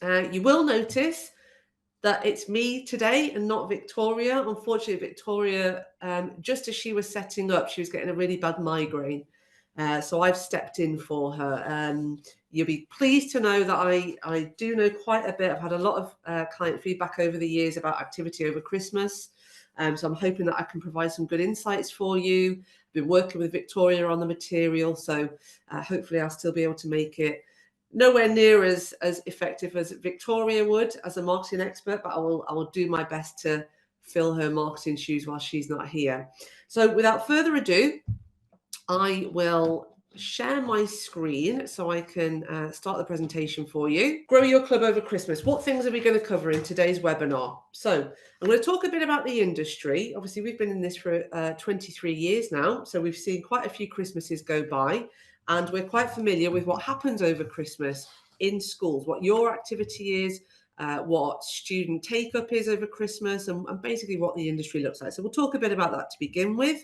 You will notice that it's me today and not Victoria. Unfortunately, Victoria, just as she was setting up, she was getting a really bad migraine. So I've stepped in for her. You'll be pleased to know that I do know quite a bit. I've had a lot of client feedback over the years about activity over Christmas. So I'm hoping that I can provide some good insights for you. I've been working with Victoria on the material, so hopefully I'll still be able to make it nowhere near as effective as Victoria would as a marketing expert, but I will do my best to fill her marketing shoes while she's not here. So without further ado, I will share my screen so I can start the presentation for you. Grow your club over Christmas. What things are we going to cover in today's webinar? So I'm going to talk a bit about the industry. Obviously, we've been in this for 23 years now, so we've seen quite a few Christmases go by, and we're quite familiar with what happens over Christmas in schools, what your activity is, what student take-up is over Christmas, and basically what the industry looks like. So we'll talk a bit about that to begin with.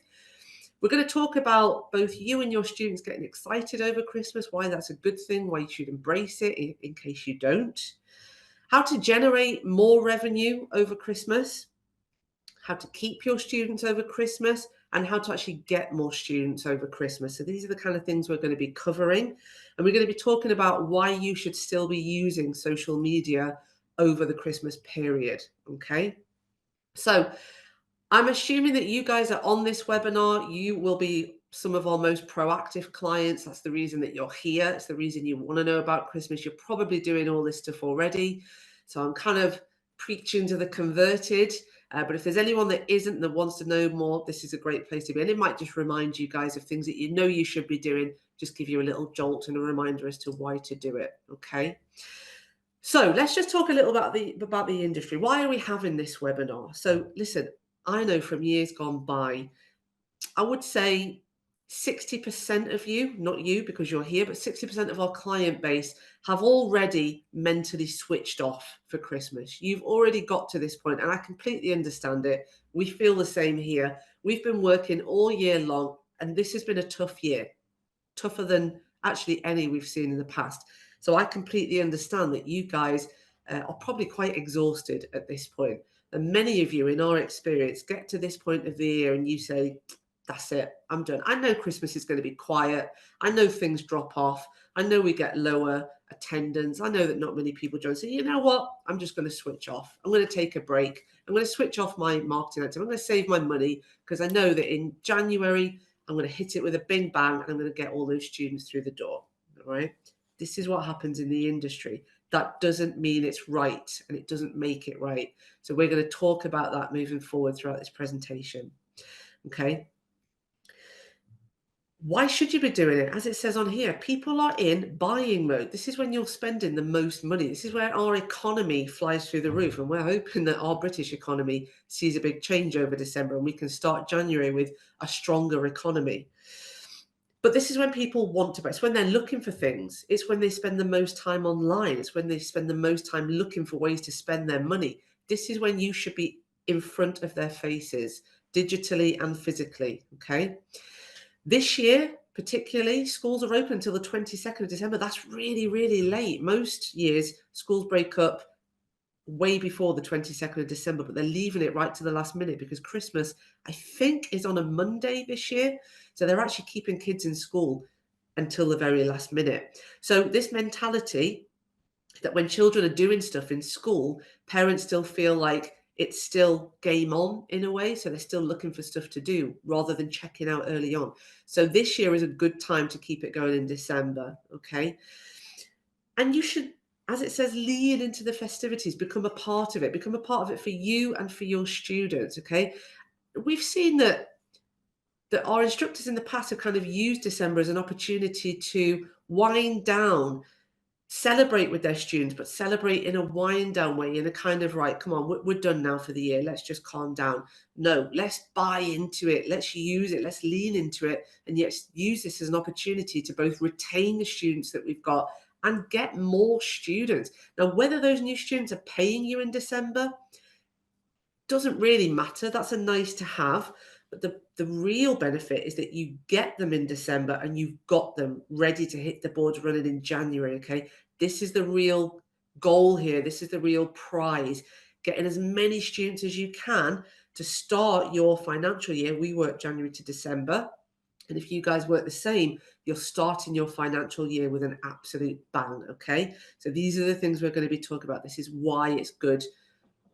We're going to talk about both you and your students getting excited over Christmas, why that's a good thing, why you should embrace it in case you don't, how to generate more revenue over Christmas, how to keep your students over Christmas, and how to actually get more students over Christmas. So these are the kind of things we're going to be covering. And we're going to be talking about why you should still be using social media over the Christmas period. Okay. So I'm assuming that you guys are on this webinar. You will be some of our most proactive clients. That's the reason that you're here. It's the reason you want to know about Christmas. You're probably doing all this stuff already. So I'm kind of preaching to the converted. But if there's anyone that isn't, that wants to know more, this is a great place to be. And it might just remind you guys of things that you know you should be doing, just give you a little jolt and a reminder as to why to do it. Okay. So let's just talk a little about the industry. Why are we having this webinar? So listen, I know from years gone by, I would say 60% of you, not you because you're here, but 60% of our client base have already mentally switched off for Christmas. You've already got to this point, and I completely understand it. We feel the same here. We've been working all year long, and this has been a tough year, tougher than actually any we've seen in the past. So I completely understand that you guys are probably quite exhausted at this point. And many of you, in our experience, get to this point of the year and you say, that's it, I'm done. I know Christmas is going to be quiet. I know things drop off. I know we get lower attendance. I know that not many people join. So you know what? I'm just going to switch off. I'm going to take a break. I'm going to switch off my marketing activity. I'm going to save my money because I know that in January, I'm going to hit it with a bing bang and I'm going to get all those students through the door. All right. This is what happens in the industry. That doesn't mean it's right and it doesn't make it right. So we're going to talk about that moving forward throughout this presentation. Okay. Why should you be doing it? As it says on here, people are in buying mode. This is when you're spending the most money. This is where our economy flies through the roof. And we're hoping that our British economy sees a big change over December and we can start January with a stronger economy. But this is when people want to buy. It's when they're looking for things. It's when they spend the most time online. It's when they spend the most time looking for ways to spend their money. This is when you should be in front of their faces, digitally and physically. Okay. This year, particularly, schools are open until the 22nd of December. That's really, really late. Most years, schools break up way before the 22nd of December, but they're leaving it right to the last minute because Christmas, I think, is on a Monday this year. So they're actually keeping kids in school until the very last minute. So this mentality that when children are doing stuff in school, parents still feel like it's still game on in a way. So they're still looking for stuff to do rather than checking out early on. So this year is a good time to keep it going in December. Okay. And you should, as it says, lean into the festivities, become a part of it for you and for your students. Okay. We've seen that our instructors in the past have kind of used December as an opportunity to wind down, celebrate with their students, but celebrate in a wind down way, in a kind of, right, come on, we're done now for the year. Let's just calm down. No, let's buy into it. Let's use it. Let's lean into it. And yet use this as an opportunity to both retain the students that we've got and get more students. Now, whether those new students are paying you in December doesn't really matter. That's a nice to have. But the real benefit is that you get them in December and you've got them ready to hit the boards running in January. Okay. This is the real goal here. This is the real prize. Getting as many students as you can to start your financial year. We work January to December. And if you guys work the same, you're starting your financial year with an absolute bang, okay? So these are the things we're going to be talking about. This is why it's good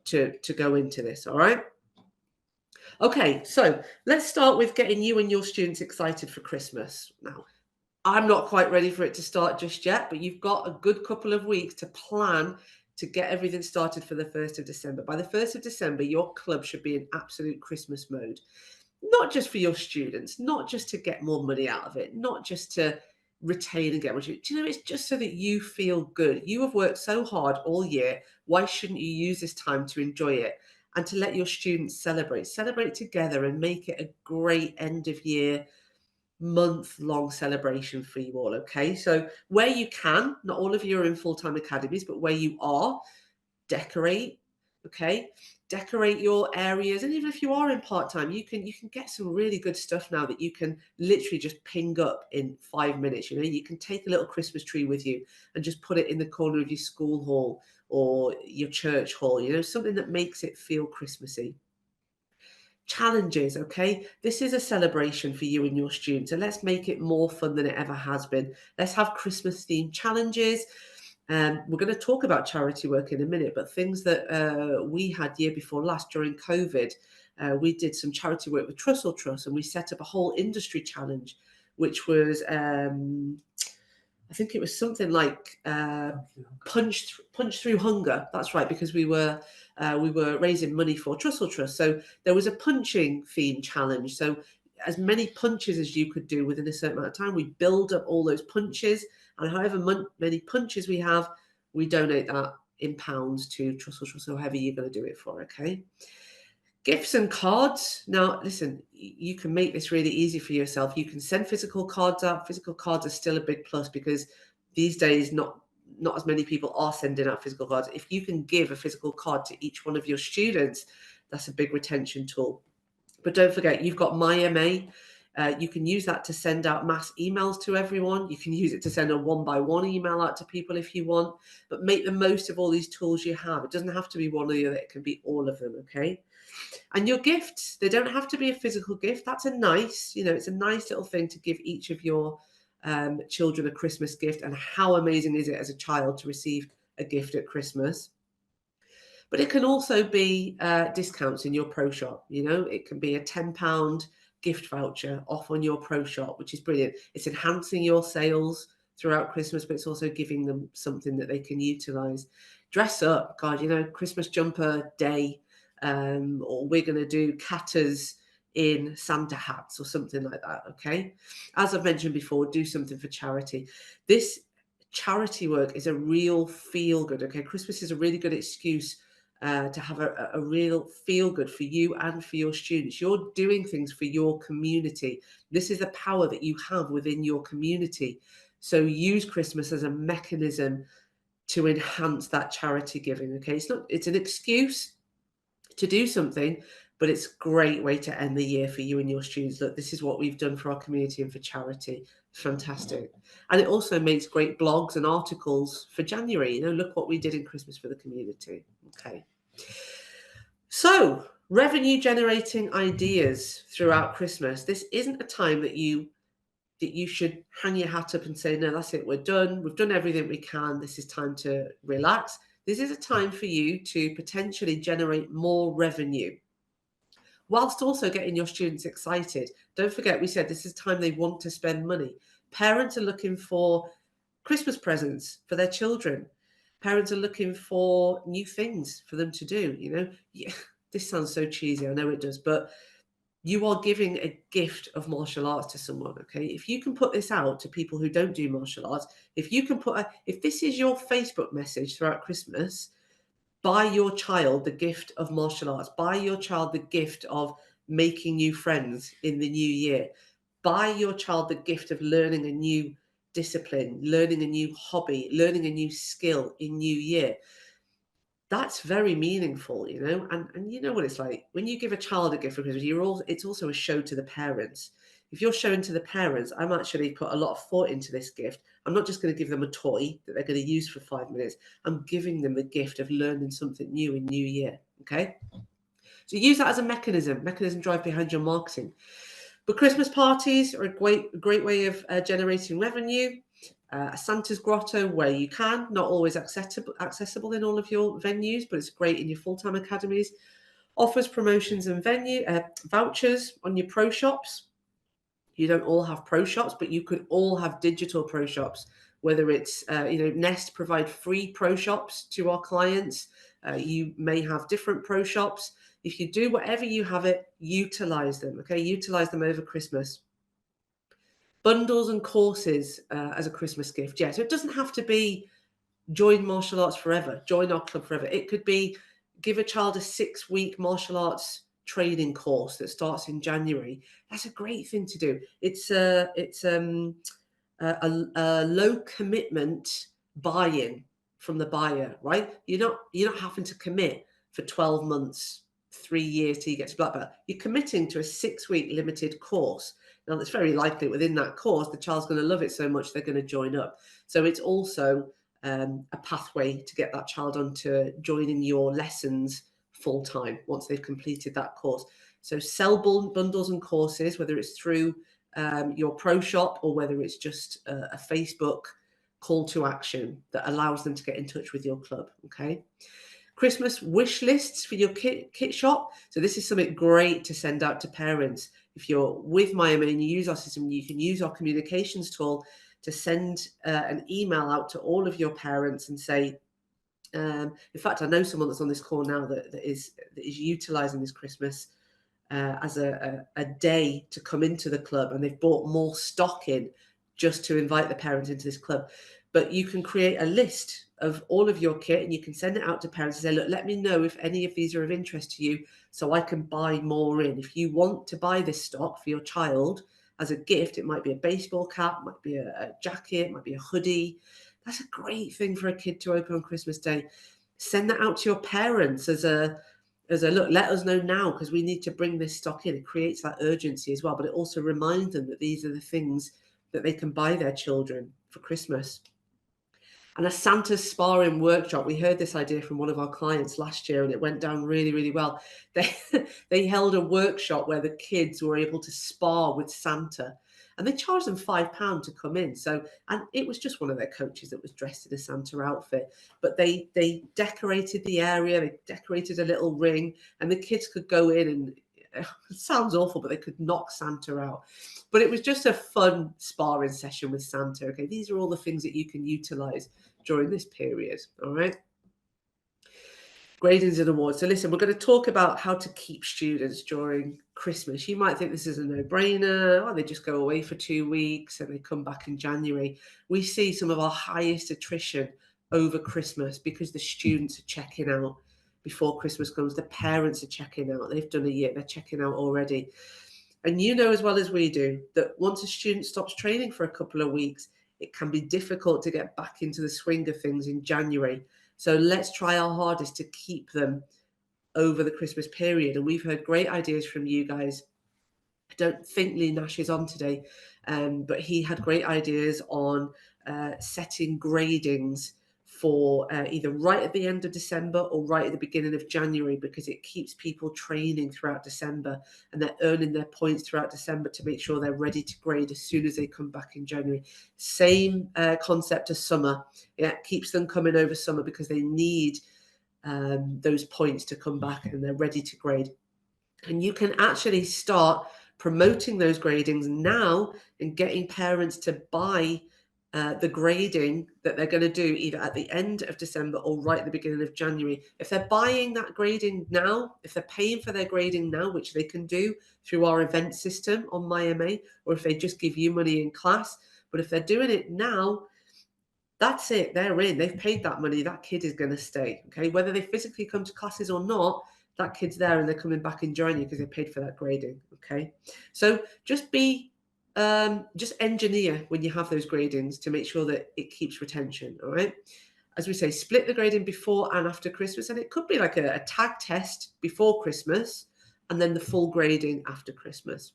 to go into this, all right? Okay, so let's start with getting you and your students excited for Christmas. Now, I'm not quite ready for it to start just yet, but you've got a good couple of weeks to plan to get everything started for the 1st of December. By the 1st of December, your club should be in absolute Christmas mode. Not just for your students, not just to get more money out of it, not just to retain and get more. Do you know, it's just so that you feel good. You have worked so hard all year. Why shouldn't you use this time to enjoy it and to let your students celebrate? Celebrate together and make it a great end of year month-long celebration for you all, okay? So where you can, not all of you are in full-time academies, but where you are, decorate, okay? Decorate your areas. And even if you are in part-time, you can get some really good stuff now that you can literally just ping up in 5 minutes. You know, you can take a little Christmas tree with you and just put it in the corner of your school hall or your church hall, you know, something that makes it feel Christmassy. Challenges, okay? This is a celebration for you and your students, and let's make it more fun than it ever has been. Let's have Christmas themed challenges. We're going to talk about charity work in a minute, but things that we had year before last during COVID, we did some charity work with Trussell Trust, and we set up a whole industry challenge, which was I think it was something like punch through hunger. That's right, because we were raising money for Trussell Trust. So there was a punching theme challenge. So as many punches as you could do within a certain amount of time, we build up all those punches, and however many punches we have, we donate that in pounds to Trussell Trust, or however you're going to do it for. Okay. Gifts and cards. Now, listen, you can make this really easy for yourself. You can send physical cards out. Physical cards are still a big plus because these days, not as many people are sending out physical cards. If you can give a physical card to each one of your students, that's a big retention tool. But don't forget, you've got MyMA. You can use that to send out mass emails to everyone. You can use it to send a one-by-one email out to people if you want. But make the most of all these tools you have. It doesn't have to be one or the other. It can be all of them, okay? And your gifts, they don't have to be a physical gift. That's it's a nice little thing to give each of your children a Christmas gift. And how amazing is it as a child to receive a gift at Christmas? But it can also be discounts in your pro shop. You know, it can be a £10 gift voucher off on your pro shop, which is brilliant. It's enhancing your sales throughout Christmas, but it's also giving them something that they can utilize. Dress up, God, you know, Christmas jumper day, or we're going to do catters in Santa hats or something like that. Okay. As I've mentioned before, do something for charity. This charity work is a real feel good. Okay. Christmas is a really good excuse to have a real feel good for you and for your students. You're doing things for your community. This is the power that you have within your community. So use Christmas as a mechanism to enhance that charity giving. Okay, it's an excuse to do something, but it's a great way to end the year for you and your students. Look, this is what we've done for our community and for charity. Fantastic. And it also makes great blogs and articles for January. You know, look what we did in Christmas for the community. Okay. So, revenue generating ideas throughout Christmas. This isn't a time that you should hang your hat up and say, no, that's it, we're done. We've done everything we can. This is time to relax. This is a time for you to potentially generate more revenue whilst also getting your students excited. Don't forget, we said this is time they want to spend money. Parents are looking for Christmas presents for their children. Parents are looking for new things for them to do. You know, yeah, this sounds so cheesy. I know it does, but you are giving a gift of martial arts to someone. Okay, if you can put this out to people who don't do martial arts, if this is your Facebook message throughout Christmas, buy your child the gift of martial arts. Buy your child the gift of making new friends in the new year. Buy your child the gift of learning a new discipline, learning a new hobby, learning a new skill in new year. That's very meaningful, you know, and you know what it's like when you give a child a gift for Christmas. It's also a show to the parents. if you're showing to the parents, I'm actually put a lot of thought into this gift. I'm not just going to give them a toy that they're going to use for 5 minutes. I'm giving them the gift of learning something new in New Year. Okay. So use that as a mechanism drive behind your marketing. But Christmas parties are a great way of generating revenue. A Santa's grotto where you can, not always accessible in all of your venues, but it's great in your full-time academies. Offers promotions and venue vouchers on your pro shops. You don't all have pro shops, but you could all have digital pro shops. Whether it's Nest provide free pro shops to our clients. You may have different pro shops. If you do whatever you have it, utilize them. Okay, utilize them over Christmas. Bundles and courses as a Christmas gift. Yeah, so it doesn't have to be join martial arts forever, join our club forever. It could be give a child a 6-week martial arts training course that starts in January. That's a great thing to do. It's a low commitment buy-in from the buyer, right? You're not having to commit for 12 months, 3 years till you get to black belt. You're committing to a 6-week limited course. Now, it's very likely within that course, the child's going to love it so much they're going to join up. So it's also a pathway to get that child onto joining your lessons full time once they've completed that course. So sell bundles and courses, whether it's through your pro shop or whether it's just a Facebook call to action that allows them to get in touch with your club. Okay. Christmas wish lists for your kit shop. So this is something great to send out to parents. If you're with MyMA and you use our system, you can use our communications tool to send an email out to all of your parents and say, in fact, I know someone that's on this call now that is utilizing this Christmas as a day to come into the club, and they've bought more stock in just to invite the parents into this club. But you can create a list of all of your kit and you can send it out to parents and say, look, let me know if any of these are of interest to you so I can buy more in. If you want to buy this stock for your child as a gift, it might be a baseball cap, might be a jacket, might be a hoodie. That's a great thing for a kid to open on Christmas Day. Send that out to your parents as a look, let us know now because we need to bring this stock in. It creates that urgency as well, but it also reminds them that these are the things that they can buy their children for Christmas. And a Santa sparring workshop. We heard this idea from one of our clients last year and it went down really, really well. They held a workshop where the kids were able to spar with Santa and they charged them £5 to come in. So, and it was just one of their coaches that was dressed in a Santa outfit, but they decorated the area, they decorated a little ring and the kids could go in and it sounds awful, but they could knock Santa out. But it was just a fun sparring session with Santa. Okay, these are all the things that you can utilize during this period. All right. Gradings and awards. So listen, we're going to talk about how to keep students during Christmas. You might think this is a no-brainer. Oh, they just go away for 2 weeks and they come back in January. We see some of our highest attrition over Christmas because the students are checking out before Christmas comes. The parents are checking out. They've done a year. They're checking out already. And you know as well as we do that once a student stops training for a couple of weeks, it can be difficult to get back into the swing of things in January. So let's try our hardest to keep them over the Christmas period. And we've heard great ideas from you guys. I don't think Lee Nash is on today, but he had great ideas on setting gradings for either right at the end of December or right at the beginning of January, because it keeps people training throughout December and they're earning their points throughout December to make sure they're ready to grade as soon as they come back in January. Same concept as summer. Yeah, it keeps them coming over summer because they need those points to come back and they're ready to grade. And you can actually start promoting those gradings now and getting parents to buy the grading that they're going to do either at the end of December or right at the beginning of January. If they're buying that grading now, if they're paying for their grading now, which they can do through our event system on MyMA, or if they just give you money in class, but if they're doing it now, that's it. They're in. They've paid that money. That kid is going to stay. Okay, whether they physically come to classes or not, that kid's there and they're coming back and joining you because they paid for that grading. Okay, so just engineer when you have those gradings to make sure that it keeps retention. All right, as we say, split the grading before and after Christmas, and it could be like a tag test before Christmas and then the full grading after Christmas.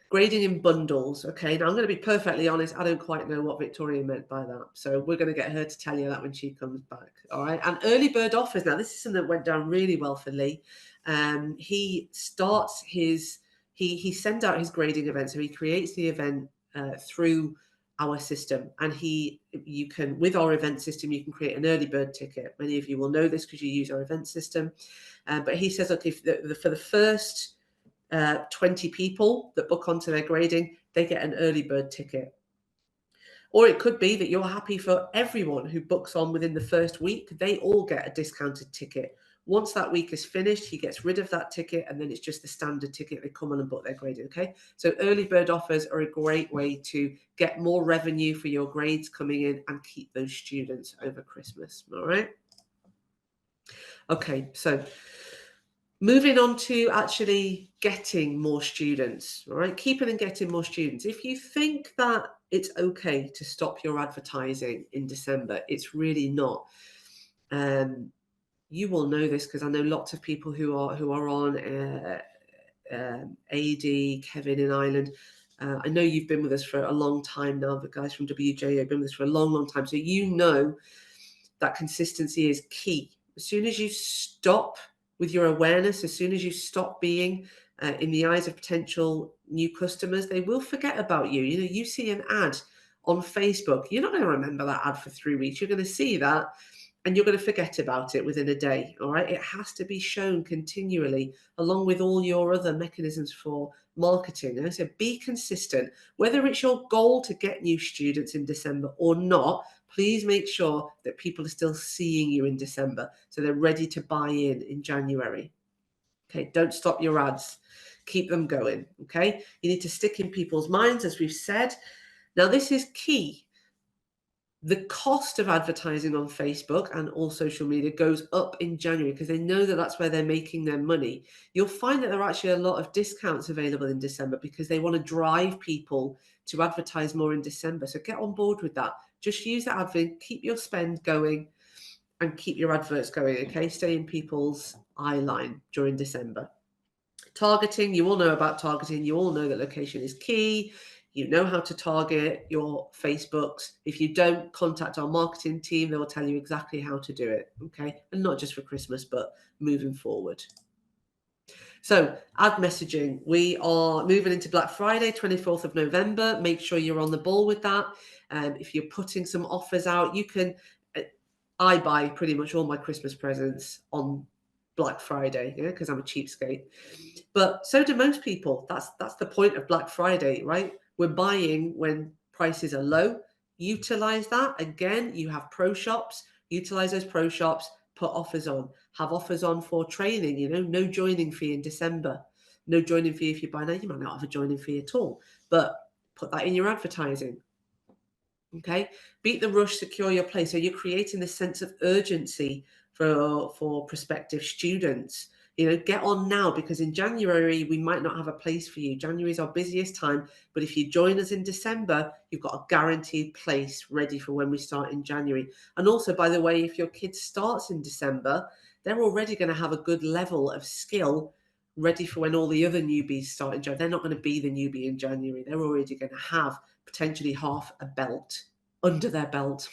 Grading in bundles, okay? Now, I'm going to be perfectly honest, I don't quite know what Victoria meant by that. So we're going to get her to tell you that when she comes back, all right? And early bird offers. Now, this is something that went down really well for Lee. He starts his, he sends out his grading event. So he creates the event through our system. And you can, with our event system, you can create an early bird ticket. Many of you will know this because you use our event system. But he says, okay, for the first 20 people that book onto their grading, they get an early bird ticket. Or it could be that you're happy for everyone who books on within the first week, they all get a discounted ticket. Once that week is finished, he gets rid of that ticket, and then it's just the standard ticket. They come on and book their grading, okay? So early bird offers are a great way to get more revenue for your grades coming in and keep those students over Christmas, all right? Okay, so moving on to actually getting more students, all right? Keeping and getting more students. If you think that it's okay to stop your advertising in December, it's really not. You will know this because I know lots of people who are on AD, Kevin in Ireland. I know you've been with us for a long time now. The guys from WJ have been with us for a long, long time. So you know that consistency is key. As soon as you stop with your awareness, as soon as you stop being in the eyes of potential new customers, they will forget about you. You know, you see an ad on Facebook, you're not going to remember that ad for 3 weeks. You're going to see that and you're going to forget about it within a day. All right. It has to be shown continually along with all your other mechanisms for marketing. So be consistent. Whether it's your goal to get new students in December or not, please make sure that people are still seeing you in December so they're ready to buy in January. Okay, don't stop your ads. Keep them going. Okay, you need to stick in people's minds, as we've said. Now, this is key. The cost of advertising on Facebook and all social media goes up in January because they know that that's where they're making their money. You'll find that there are actually a lot of discounts available in December because they want to drive people to advertise more in December. So get on board with that. Just use that advert, keep your spend going and keep your adverts going, okay? Stay in people's eye line during December. Targeting, you all know about targeting. You all know that location is key. You know how to target your Facebooks. If you don't, contact our marketing team. They will tell you exactly how to do it, okay? And not just for Christmas, but moving forward. So ad messaging, we are moving into Black Friday, 24th of November. Make sure you're on the ball with that. If you're putting some offers out, you can, I buy pretty much all my Christmas presents on Black Friday, yeah, because I'm a cheapskate. But so do most people. That's the point of Black Friday, right? We're buying when prices are low. Utilize that. Again, you have pro shops. Utilize those pro shops. Put offers on. Have offers on for training. You know, no joining fee in December. No joining fee if you buy now. You might not have a joining fee at all, but put that in your advertising. Okay, beat the rush, secure your place. So you're creating this sense of urgency for prospective students. You know, get on now because in January we might not have a place for you. January is our busiest time, but if you join us in December, you've got a guaranteed place ready for when we start in January. And also, by the way, if your kid starts in December, they're already going to have a good level of skill ready for when all the other newbies start in January. They're not going to be the newbie in January. They're already going to have potentially half a belt under their belt,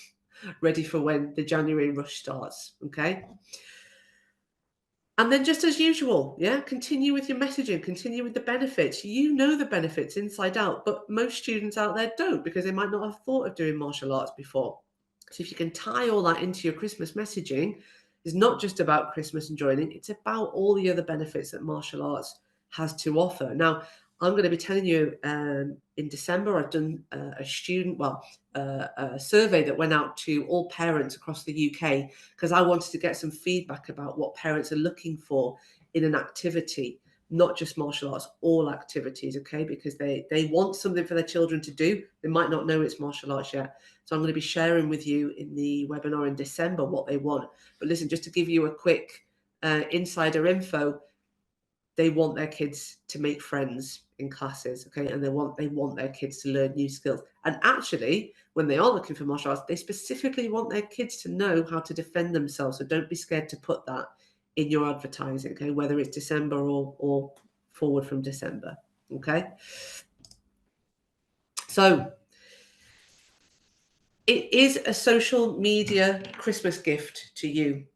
ready for when the January rush starts, okay? And then just as usual, yeah, continue with your messaging, continue with the benefits. You know the benefits inside out, but most students out there don't because they might not have thought of doing martial arts before. So if you can tie all that into your Christmas messaging, it's not just about Christmas and joining, it's about all the other benefits that martial arts has to offer. Now, I'm going to be telling you in December, I've done a survey that went out to all parents across the UK because I wanted to get some feedback about what parents are looking for in an activity, not just martial arts, all activities, okay? Because they want something for their children to do. They might not know it's martial arts yet. So I'm going to be sharing with you in the webinar in December what they want. But listen, just to give you a quick insider info, they want their kids to make friends in classes, okay? And they want their kids to learn new skills. And actually, when they are looking for martial arts, they specifically want their kids to know how to defend themselves. So don't be scared to put that in your advertising, okay? Whether it's December or forward from December, okay? So it is a social media Christmas gift to you.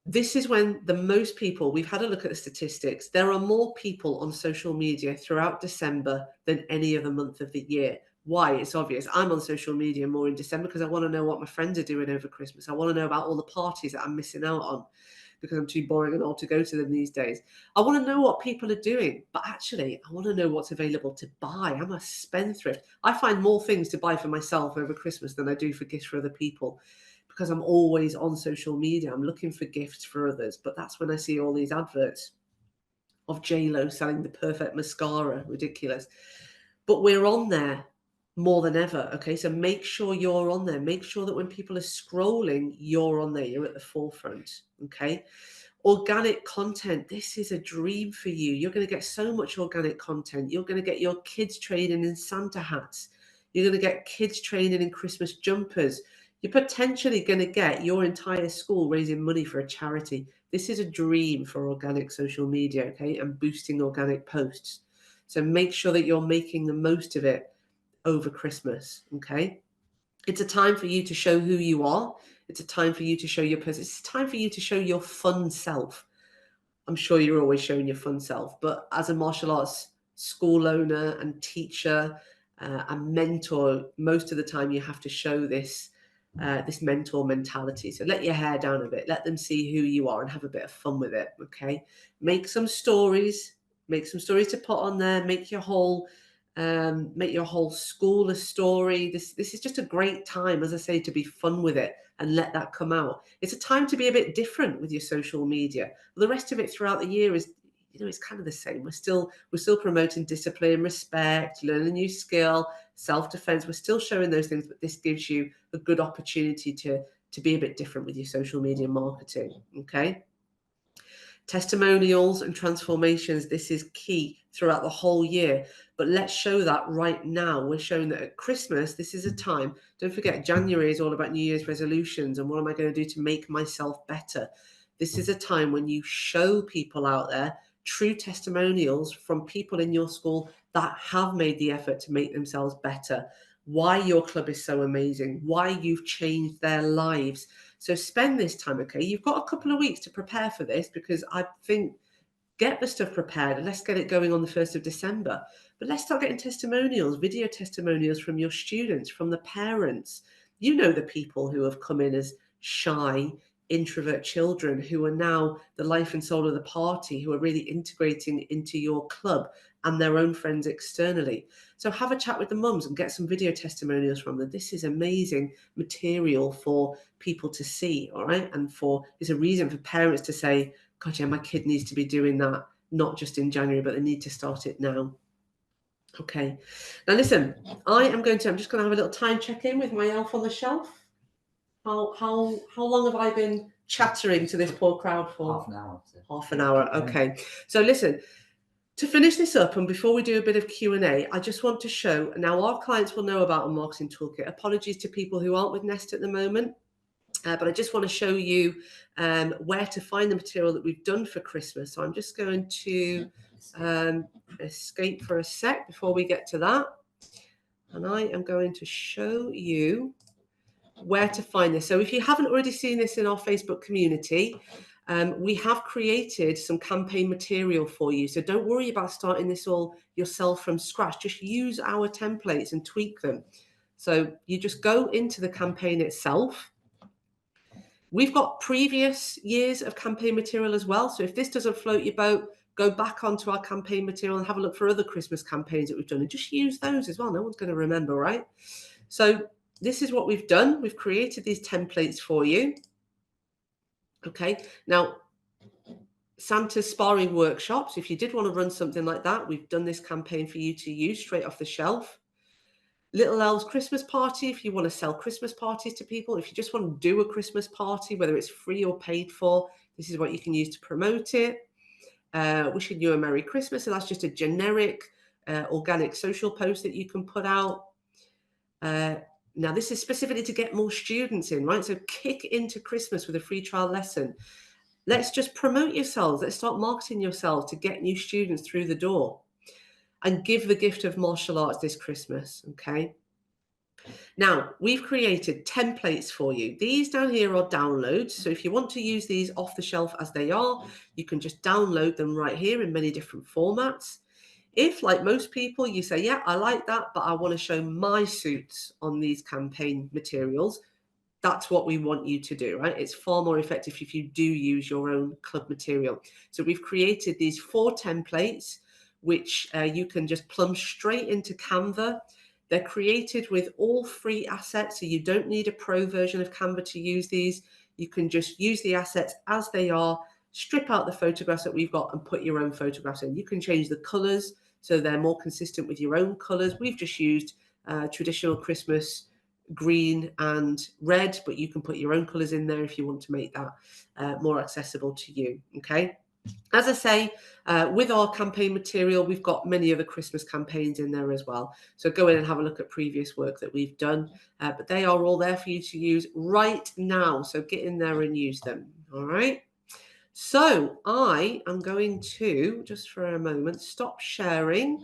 This is when the most people, we've had a look at the statistics, there are more people on social media throughout December than any other month of the year. Why? It's obvious. I'm on social media more in December because I want to know what my friends are doing over Christmas. I want to know about all the parties that I'm missing out on because I'm too boring and old to go to them these days. I want to know what people are doing, but actually, I want to know what's available to buy. I'm a spendthrift. I find more things to buy for myself over Christmas than I do for gifts for other people because I'm always on social media. I'm looking for gifts for others, but that's when I see all these adverts of J-Lo selling the perfect mascara. Ridiculous. But we're on there more than ever. Okay, so make sure you're on there. Make sure that when people are scrolling, you're on there. You're at the forefront. Okay. Organic content. This is a dream for you. You're going to get so much organic content. You're going to get your kids training in Santa hats. You're going to get kids training in Christmas jumpers. You're potentially going to get your entire school raising money for a charity. This is a dream for organic social media, okay, and boosting organic posts. So make sure that you're making the most of it over Christmas, okay? It's a time for you to show who you are. It's a time for you to show your person. It's a time for you to show your fun self. I'm sure you're always showing your fun self, but as a martial arts school owner and teacher and mentor, most of the time you have to show this mentor mentality. So let your hair down a bit, let them see who you are and have a bit of fun with it. Okay, make some stories, to put on there. Make your whole school a story. This is just a great time, as I say, to be fun with it and let that come out. It's a time to be a bit different with your social media. The rest of it throughout the year is, it's kind of the same. We're still promoting discipline, respect, learn a new skill, self-defense. We're still showing those things, but this gives you a good opportunity to be a bit different with your social media marketing. Okay. Testimonials and transformations, this is key throughout the whole year. But let's show that right now. We're showing that at Christmas, this is a time. Don't forget, January is all about New Year's resolutions and what am I going to do to make myself better. This is a time when you show people out there true testimonials from people in your school that have made the effort to make themselves better, why your club is so amazing, why you've changed their lives. So spend this time, okay? You've got a couple of weeks to prepare for this because I think get the stuff prepared and let's get it going on the 1st of December. But let's start getting testimonials, video testimonials from your students, from the parents. You know the people who have come in as shy, introvert children who are now the life and soul of the party, who are really integrating into your club and their own friends externally. So have a chat with the mums and get some video testimonials from them. This is amazing material for people to see, all right? And it's a reason for parents to say, God, yeah, my kid needs to be doing that, not just in January, but they need to start it now. Okay. Now listen, I'm just going to have a little time check in with my elf on the shelf. How long have I been chattering to this poor crowd for? Half an hour. Half an hour. Okay. So listen, to finish this up, and before we do a bit of Q&A, I just want to show, now our clients will know about a marketing toolkit. Apologies to people who aren't with Nest at the moment. But I just want to show you where to find the material that we've done for Christmas. So I'm just going to escape for a sec before we get to that. And I am going to show you where to find this. So if you haven't already seen this in our Facebook community, we have created some campaign material for you. So don't worry about starting this all yourself from scratch. Just use our templates and tweak them. So you just go into the campaign itself. We've got previous years of campaign material as well. So if this doesn't float your boat, go back onto our campaign material and have a look for other Christmas campaigns that we've done and just use those as well. No one's going to remember, right? So this is what we've done. We've created these templates for you. Okay. Now, Santa's sparring workshops, if you did want to run something like that, we've done this campaign for you to use straight off the shelf. Little Elves Christmas Party, if you want to sell Christmas parties to people, if you just want to do a Christmas party, whether it's free or paid for, this is what you can use to promote it. Wishing you a Merry Christmas, so that's just a generic organic social post that you can put out. Now, this is specifically to get more students in, right? So kick into Christmas with a free trial lesson. Let's just promote yourselves. Let's start marketing yourselves to get new students through the door. and give the gift of martial arts this Christmas, okay? Now, we've created templates for you. These down here are downloads. So if you want to use these off the shelf as they are, you can just download them right here in many different formats. If, like most people, you say, yeah, I like that, but I want to show my suits on these campaign materials, that's what we want you to do, right? It's far more effective if you do use your own club material. So we've created these 4 templates, which you can just plumb straight into Canva. They're created with all free assets, so you don't need a pro version of Canva to use these. You can just use the assets as they are, strip out the photographs that we've got and put your own photographs in. You can change the colors so they're more consistent with your own colors. We've just used traditional Christmas green and red, but you can put your own colors in there if you want to make that more accessible to you. Okay. As I say, with our campaign material, we've got many other Christmas campaigns in there as well. So go in and have a look at previous work that we've done, but they are all there for you to use right now. So get in there and use them. All right. So I am going to, just for a moment, stop sharing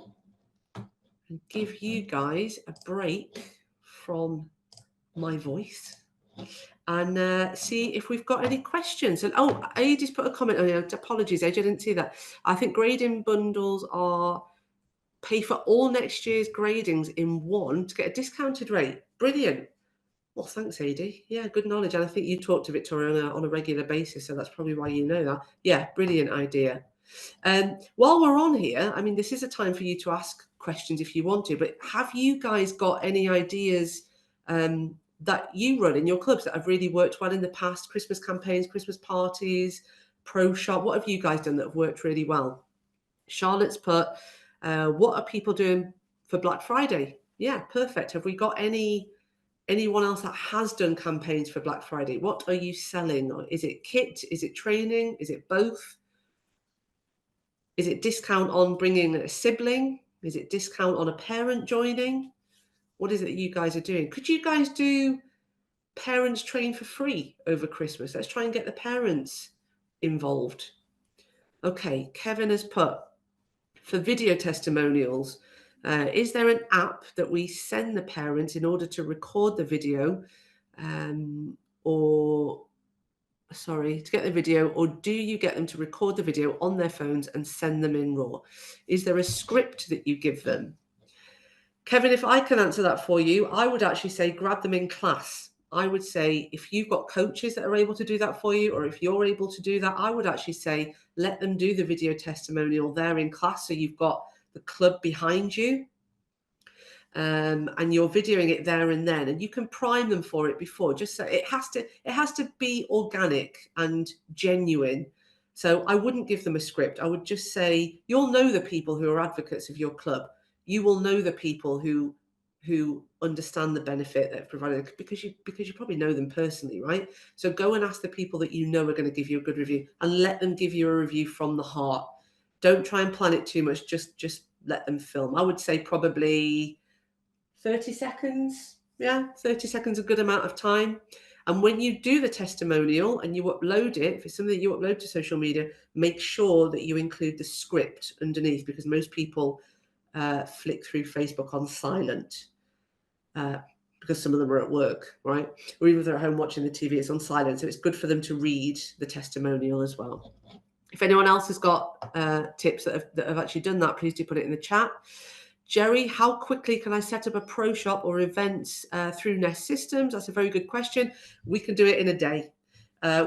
and give you guys a break from my voice and see if we've got any questions. And oh, Adie's put a comment on here. Apologies, Adie, I didn't see that. I think grading bundles are pay for all next year's gradings in one to get a discounted rate. Brilliant. Well, thanks, Adie. Yeah, good knowledge. And I think you talk to Victoria on a regular basis, so that's probably why you know that. Yeah, brilliant idea. While we're on here, I mean, this is a time for you to ask questions if you want to, but have you guys got any ideas that you run in your clubs that have really worked well in the past? Christmas campaigns, Christmas parties, pro shop. What have you guys done that have worked really well? Charlotte's put, what are people doing for Black Friday? Yeah, perfect. Have we got anyone else that has done campaigns for Black Friday? What are you selling? Is it kit? Is it training? Is it both? Is it discount on bringing a sibling? Is it discount on a parent joining? What is it you guys are doing? Could you guys do parents train for free over Christmas? Let's try and get the parents involved. Okay, Kevin has put, for video testimonials, is there an app that we send the parents in order to record the video to get the video, or do you get them to record the video on their phones and send them in raw? Is there a script that you give them? Kevin, if I can answer that for you, I would actually say grab them in class. I would say if you've got coaches that are able to do that for you, or if you're able to do that, I would actually say let them do the video testimonial there in class, so you've got the club behind you. And you're videoing it there and then, and you can prime them for it before. Just so it has to be organic and genuine. So I wouldn't give them a script. I would just say you'll know the people who are advocates of your club. You will know the people who understand the benefit that provided, because you probably know them personally, right? So go and ask the people that you know are going to give you a good review, and let them give you a review from the heart. Don't try and plan it too much. Just let them film. I would say probably 30 seconds. Yeah, 30 seconds, a good amount of time. And when you do the testimonial and you upload it, if it's something that you upload to social media, make sure that you include the script underneath, because most people flick through Facebook on silent because some of them are at work, right? Or even if they're at home watching the TV, it's on silent. So it's good for them to read the testimonial as well. If anyone else has got tips that have actually done that, please do put it in the chat. Jerry, how quickly can I set up a pro shop or events through Nest Systems? That's a very good question. We can do it in a day.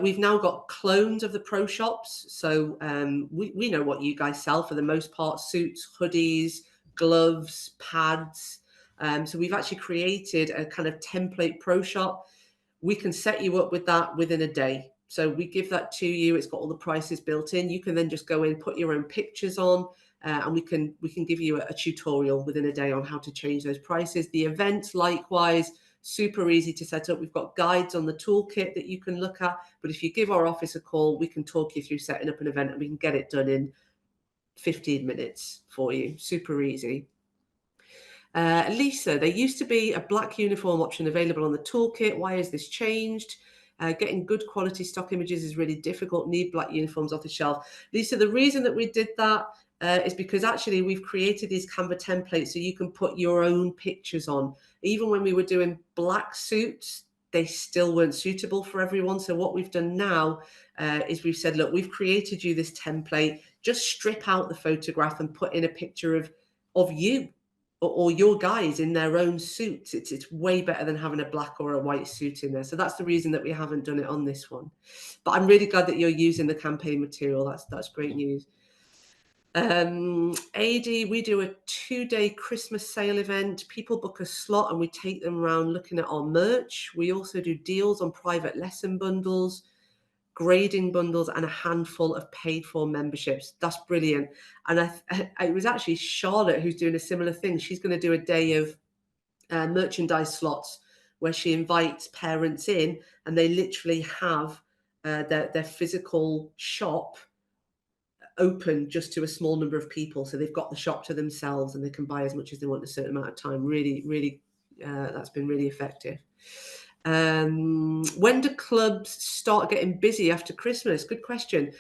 We've now got clones of the pro shops. So we know what you guys sell for the most part: suits, hoodies, gloves, pads. So we've actually created a kind of template pro shop. We can set you up with that within a day. So we give that to you. It's got all the prices built in. You can then just go in, put your own pictures on, and we can give you a tutorial within a day on how to change those prices. The events, likewise, super easy to set up. We've got guides on the toolkit that you can look at. But if you give our office a call, we can talk you through setting up an event, and we can get it done in 15 minutes for you. Super easy. Lisa, there used to be a black uniform option available on the toolkit. Why has this changed? Getting good quality stock images is really difficult. Need black uniforms off the shelf. Lisa, the reason that we did that is because actually we've created these Canva templates so you can put your own pictures on. Even when we were doing black suits, they still weren't suitable for everyone. So what we've done now is we've said, look, we've created you this template. Just strip out the photograph and put in a picture of you or your guys in their own suits. It's way better than having a black or a white suit in there. So that's the reason that we haven't done it on this one. But I'm really glad that you're using the campaign material. That's great news. AD, we do a 2-day Christmas sale event. People book a slot and we take them around looking at our merch. We also do deals on private lesson bundles, grading bundles, and a handful of paid for memberships. That's brilliant. And it was actually Charlotte who's doing a similar thing. She's going to do a day of merchandise slots where she invites parents in and they literally have their physical shop open just to a small number of people, so they've got the shop to themselves and they can buy as much as they want in a certain amount of time. Really, that's been really effective. When do clubs start getting busy after Christmas? Good question.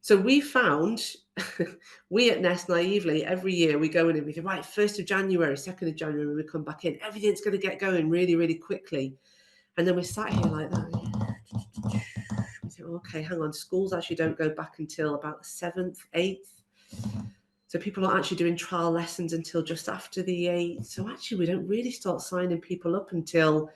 So we found, we at Nest naively, every year we go in and we think, right, 1st of January, 2nd of January, when we come back in, everything's going to get going really quickly. And then we're sat here like that. We think, okay, hang on, schools actually don't go back until about the 7th, 8th. So people aren't actually doing trial lessons until just after the 8th. So actually we don't really start signing people up until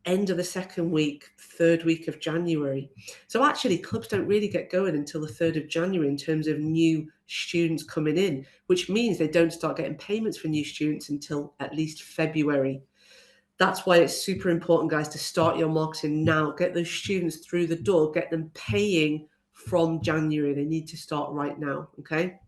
end of the 2nd week, 3rd week of January. So actually clubs don't really get going until the 3rd of January in terms of new students coming in, which means they don't start getting payments for new students until at least February. That's why it's super important, guys, to start your marketing now. Get those students through the door, get them paying from January. They need to start right now, okay?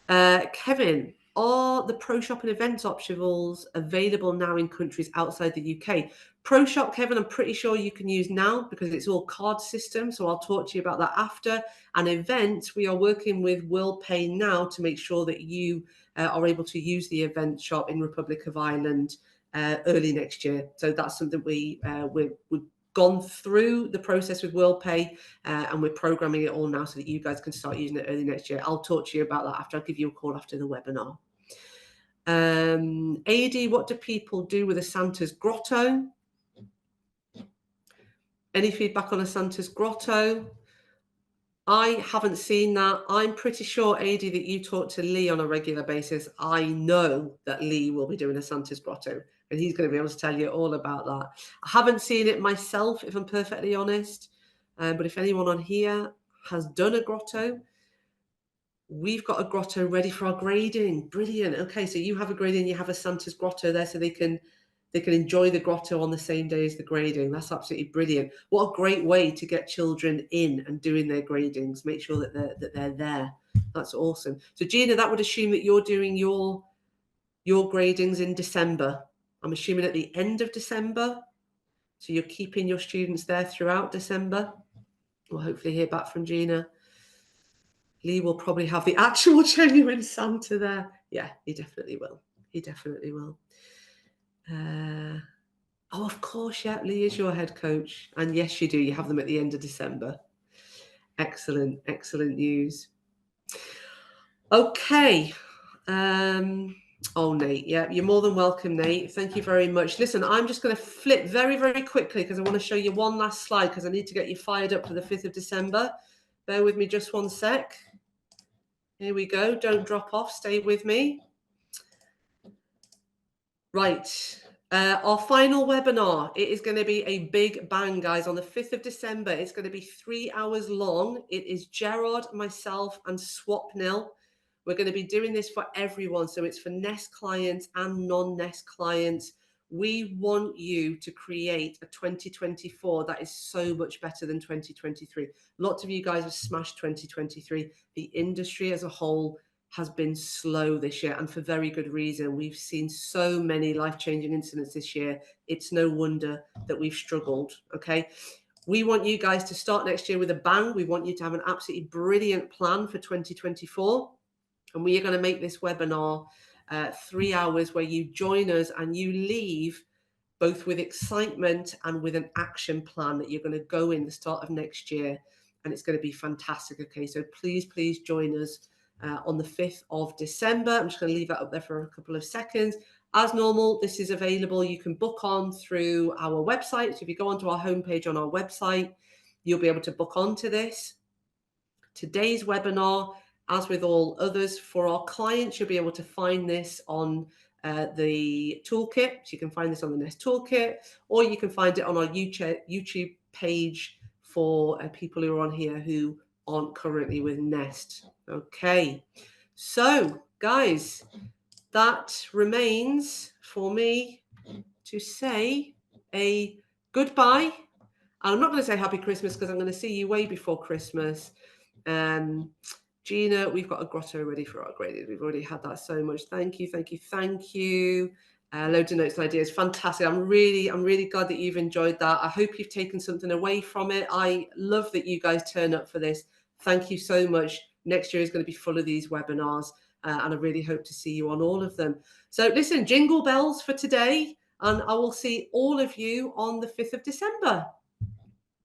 Kevin, are the Pro Shop and events optionals available now in countries outside the UK? Pro Shop, Kevin, I'm pretty sure you can use now because it's all card system. So I'll talk to you about that after. And events, we are working with WorldPay now to make sure that you are able to use the event shop in Republic of Ireland early next year. So that's something we've gone through the process with WorldPay and we're programming it all now so that you guys can start using it early next year. I'll talk to you about that after. I'll give you a call after the webinar. AD, what do people do with a Santa's grotto? Any feedback on a Santa's grotto? I haven't seen that. I'm pretty sure, AD, that you talk to Lee on a regular basis. I know that Lee will be doing a Santa's grotto and he's going to be able to tell you all about that. I haven't seen it myself, if I'm perfectly honest. But if anyone on here has done a grotto, we've got a grotto ready for our grading. Brilliant. Okay, so you have a grading, you have a Santa's grotto there so they can enjoy the grotto on the same day as the grading. That's absolutely brilliant. What a great way to get children in and doing their gradings. Make sure that they're there. That's awesome. So Gina, that would assume that you're doing your gradings in December. I'm assuming at the end of December. So you're keeping your students there throughout December. We'll hopefully hear back from Gina. Lee will probably have the actual genuine Santa there. Yeah, he definitely will. He definitely will. Oh, of course, yeah. Lee is your head coach. And yes, you do. You have them at the end of December. Excellent, excellent news. Okay. Oh, Nate, yeah, you're more than welcome, Nate. Thank you very much. Listen, I'm just going to flip very, very quickly because I want to show you one last slide because I need to get you fired up for the 5th of December. Bear with me just one sec. Here we go. Don't drop off. Stay with me. Right. Our final webinar, it is going to be a big bang, guys, on the 5th of December. It's going to be 3 hours long. It is Gerard, myself, and Swapnil. We're going to be doing this for everyone. So it's for Nest clients and non-Nest clients. We want you to create a 2024 that is so much better than 2023. Lots of you guys have smashed 2023. The industry as a whole has been slow this year, and for very good reason. We've seen so many life-changing incidents this year. It's no wonder that we've struggled, okay? We want you guys to start next year with a bang. We want you to have an absolutely brilliant plan for 2024. And we are going to make this webinar 3 hours where you join us and you leave both with excitement and with an action plan that you're going to go in the start of next year and it's going to be fantastic. Okay, so please join us on the 5th of December. I'm just going to leave that up there for a couple of seconds. As normal, this is available. You can book on through our website. So if you go onto our homepage on our website, you'll be able to book onto this. Today's webinar, as with all others for our clients, you'll be able to find this on the Toolkit. So you can find this on the Nest Toolkit, or you can find it on our YouTube page for people who are on here who aren't currently with Nest. Okay, so guys, that remains for me to say a goodbye. And I'm not going to say happy Christmas because I'm going to see you way before Christmas. Gina, we've got a grotto ready for our graded. We've already had that so much. Thank you. Loads of notes and ideas. Fantastic. I'm really glad that you've enjoyed that. I hope you've taken something away from it. I love that you guys turn up for this. Thank you so much. Next year is going to be full of these webinars, and I really hope to see you on all of them. So listen, jingle bells for today, and I will see all of you on the 5th of December.